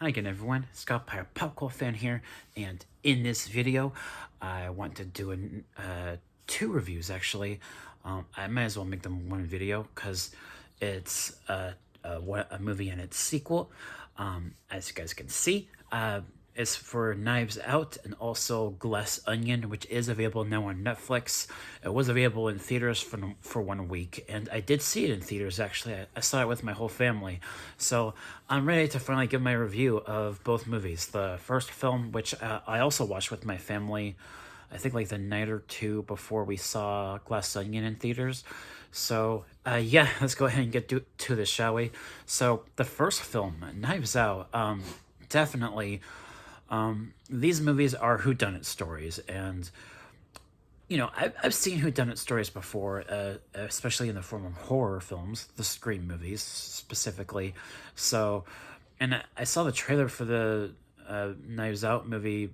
Hi again everyone, Scott Pyre Popcorn Fan here, and in this video I want to do two reviews actually. I might as well make them one video because it's a movie and its sequel. As you guys can see, it's for Knives Out and also Glass Onion, which is available now on Netflix. It was available in theaters for 1 week, and I did see it in theaters, actually. I saw it with my whole family. So I'm ready to finally give my review of both movies. The first film, which I also watched with my family, I think like the night or two before we saw Glass Onion in theaters. So yeah, let's go ahead and get to this, shall we? So the first film, Knives Out, definitely... these movies are whodunit stories, and you know, I've seen whodunit stories before, especially in the form of horror films, the Scream movies specifically. So, and I saw the trailer for the Knives Out movie.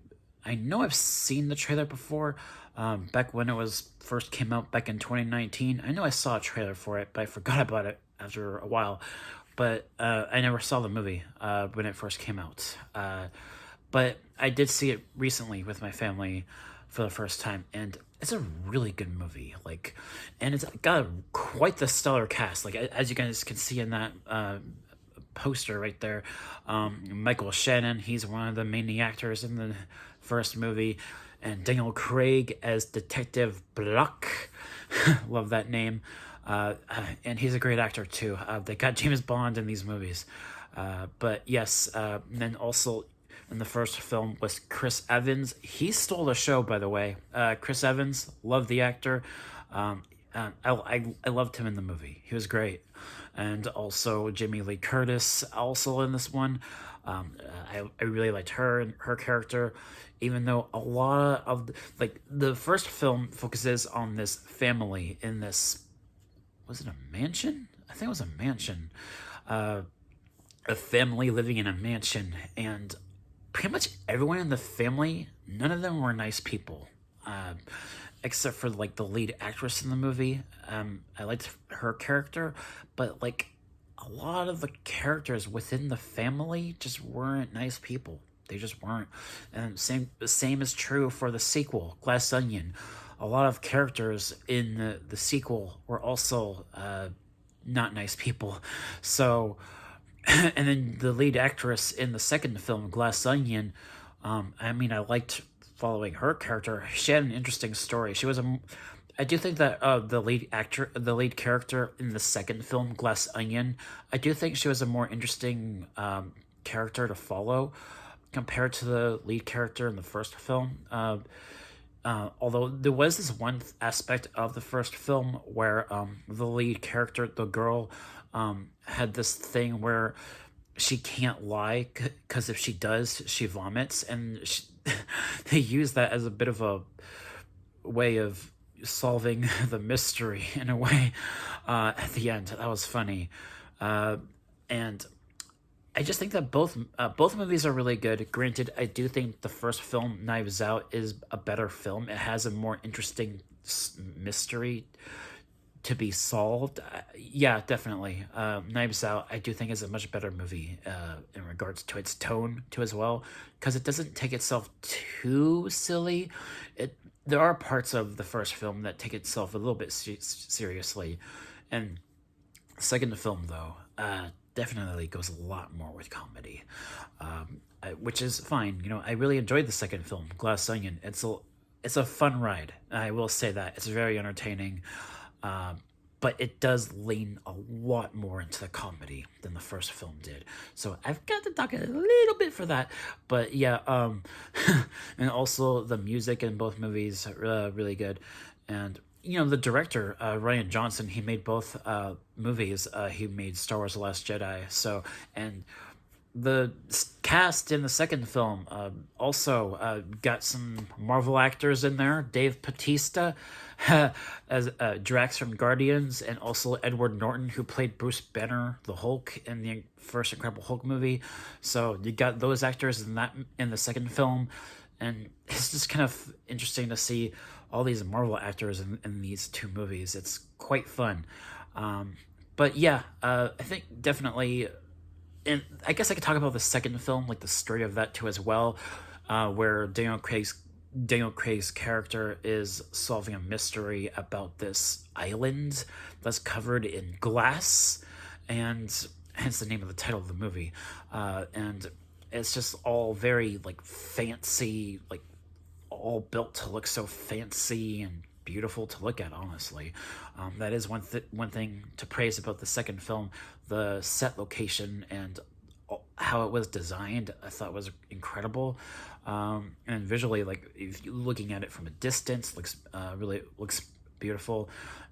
I know I've seen the trailer before, back when it was first came out back in 2019. I know I saw a trailer for it, but I forgot about it after a while. But I never saw the movie when it first came out. But I did see it recently with my family for the first time, and it's a really good movie. Like, and it's got quite the stellar cast. Like, as you guys can see in that poster right there, Michael Shannon, he's one of the main actors in the first movie, and Daniel Craig as Detective Block. Love that name. And he's a great actor too. They got James Bond in these movies. But yes, and then also in the first film was Chris Evans. He stole the show, by the way. Chris Evans, love the actor. I loved him in the movie. He was great. And also Jamie Lee Curtis, also in this one. I really liked her and her character, even though a lot of like the first film focuses on this family in this, was it a mansion? I think it was a mansion. A family living in a mansion, and pretty much everyone in the family, none of them were nice people, except for like the lead actress in the movie. I liked her character, but like a lot of the characters within the family just weren't nice people. They just weren't. And same is true for the sequel, Glass Onion. A lot of characters in the sequel were also not nice people. So, and then the lead actress in the second film, Glass Onion, I mean, I liked following her character. She had an interesting story. I do think that the lead character in the second film, Glass Onion, I do think she was a more interesting character to follow compared to the lead character in the first film. Although there was this one aspect of the first film where the lead character, the girl, had this thing where she can't lie because if she does, she vomits, and they use that as a bit of a way of solving the mystery in a way at the end. That was funny. And I just think that both movies are really good. Granted, I do think the first film, Knives Out, is a better film. It has a more interesting mystery to be solved. Yeah, definitely. Knives Out, I do think, is a much better movie in regards to its tone too as well, because it doesn't take itself too silly. There are parts of the first film that take itself a little bit seriously, and the second film though definitely goes a lot more with comedy, which is fine. You know, I really enjoyed the second film, Glass Onion. It's a fun ride. I will say that it's very entertaining. But it does lean a lot more into the comedy than the first film did. So I've got to talk a little bit for that. But yeah, and also the music in both movies really good. And you know, the director, Rian Johnson, he made both movies. He made Star Wars: The Last Jedi. So, and the cast in the second film also got some Marvel actors in there. Dave Bautista as Drax from Guardians, and also Edward Norton, who played Bruce Banner, the Hulk, in the first Incredible Hulk movie. So you got those actors in the second film, and it's just kind of interesting to see all these Marvel actors in these two movies. It's quite fun. But yeah, I think definitely and I guess I could talk about the second film, like the story of that too as well, where Daniel Craig's character is solving a mystery about this island that's covered in glass, and hence the name of the title of the movie. And it's just all very like fancy, like all built to look so fancy and beautiful to look at. Honestly, that is one thing to praise about the second film. The set location and how it was designed, I thought was incredible. And visually, like if you're looking at it from a distance, looks really looks beautiful.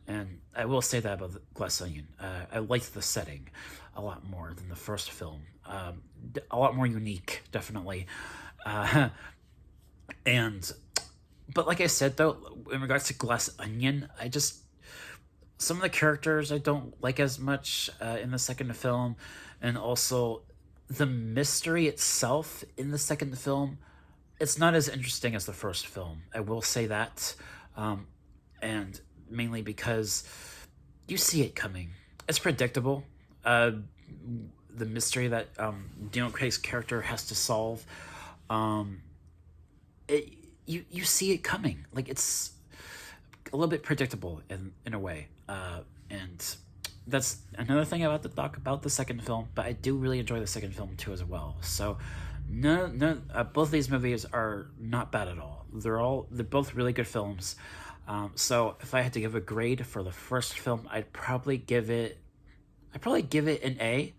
And I will say that about the Glass Onion. I liked the setting a lot more than the first film. A lot more unique, definitely. Uh, and but like I said though, in regards to Glass Onion, I just some of the characters I don't like as much in the second film, and also the mystery itself in the second film, it's not as interesting as the first film. I will say that, and mainly because you see it coming. It's predictable. The mystery that Daniel Craig's character has to solve, um, it, you see it coming. Like it's a little bit predictable in a way, and that's another thing about the talk about the second film. But I do really enjoy the second film too as well. So both of these movies are not bad at all. They're both really good films. So if I had to give a grade for the first film, I'd probably give it an A,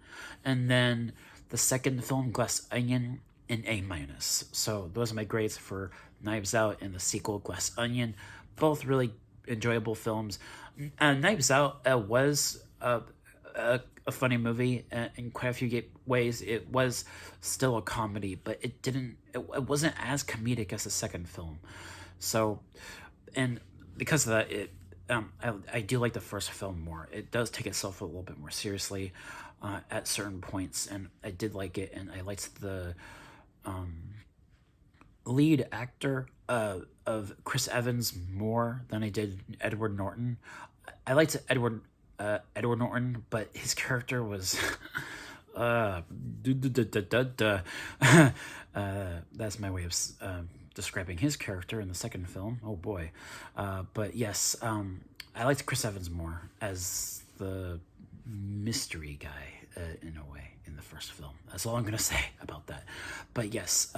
and then the second film, Glass Onion, an A minus. So those are my grades for Knives Out and the sequel, Glass Onion. Both really enjoyable films. Knives Out was a funny movie in quite a few ways. It was still a comedy, but it wasn't as comedic as the second film. So, and because of that, I do like the first film more. It does take itself a little bit more seriously at certain points, and I did like it, and I liked the lead actor of Chris Evans more than I did Edward Norton. I liked Edward Norton, but his character was that's my way of describing his character in the second film. Oh boy. But yes, I liked Chris Evans more as the mystery guy in a way in the first film. That's all I'm gonna say about that. But yes,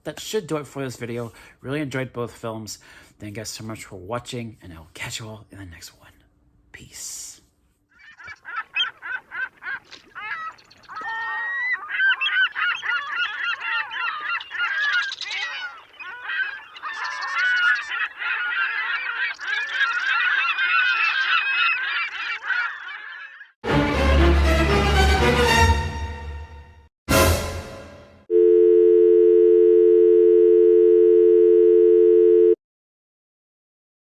that should do it for this video. Really enjoyed both films. Thank you guys so much for watching, and I'll catch you all in the next one. Peace.